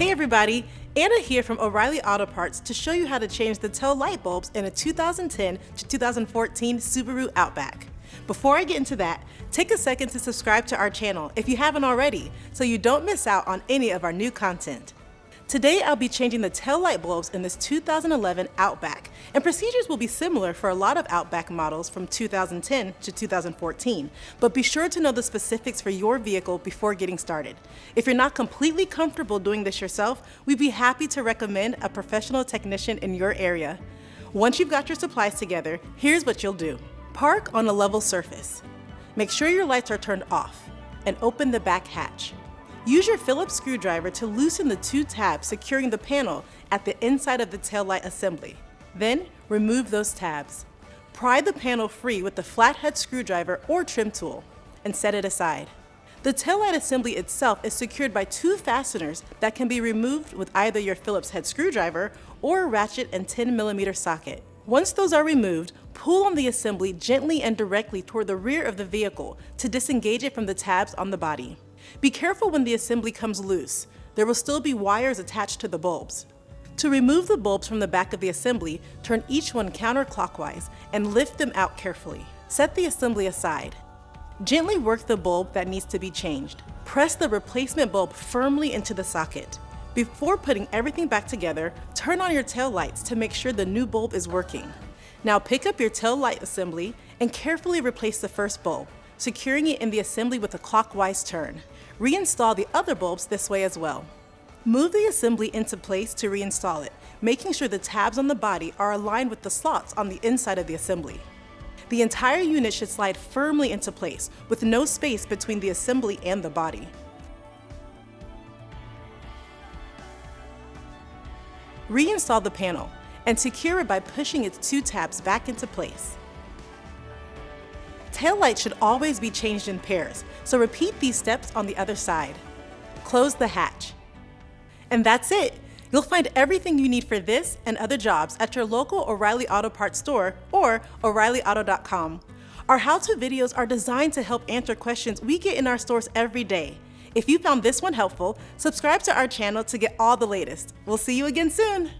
Hey everybody, Anna here from O'Reilly Auto Parts to show you how to change the tail light bulbs in a 2010 to 2014 Subaru Outback. Before I get into that, take a second to subscribe to our channel if you haven't already so you don't miss out on any of our new content. Today I'll be changing the tail light bulbs in this 2011 Outback, and procedures will be similar for a lot of Outback models from 2010 to 2014, but be sure to know the specifics for your vehicle before getting started. If you're not completely comfortable doing this yourself, we'd be happy to recommend a professional technician in your area. Once you've got your supplies together, here's what you'll do. Park on a level surface. Make sure your lights are turned off, and open the back hatch. Use your Phillips screwdriver to loosen the two tabs securing the panel at the inside of the taillight assembly. Then, remove those tabs. Pry the panel free with the flathead screwdriver or trim tool, and set it aside. The taillight assembly itself is secured by two fasteners that can be removed with either your Phillips head screwdriver or a ratchet and 10mm socket. Once those are removed, pull on the assembly gently and directly toward the rear of the vehicle to disengage it from the tabs on the body. Be careful when the assembly comes loose. There will still be wires attached to the bulbs. To remove the bulbs from the back of the assembly, turn each one counterclockwise and lift them out carefully. Set the assembly aside. Gently work the bulb that needs to be changed. Press the replacement bulb firmly into the socket. Before putting everything back together, turn on your tail lights to make sure the new bulb is working. Now pick up your tail light assembly and carefully replace the first bulb, securing it in the assembly with a clockwise turn. Reinstall the other bulbs this way as well. Move the assembly into place to reinstall it, making sure the tabs on the body are aligned with the slots on the inside of the assembly. The entire unit should slide firmly into place, with no space between the assembly and the body. Reinstall the panel and secure it by pushing its two tabs back into place. Taillights should always be changed in pairs, so repeat these steps on the other side. Close the hatch. And that's it! You'll find everything you need for this and other jobs at your local O'Reilly Auto Parts store or O'ReillyAuto.com. Our how-to videos are designed to help answer questions we get in our stores every day. If you found this one helpful, subscribe to our channel to get all the latest. We'll see you again soon!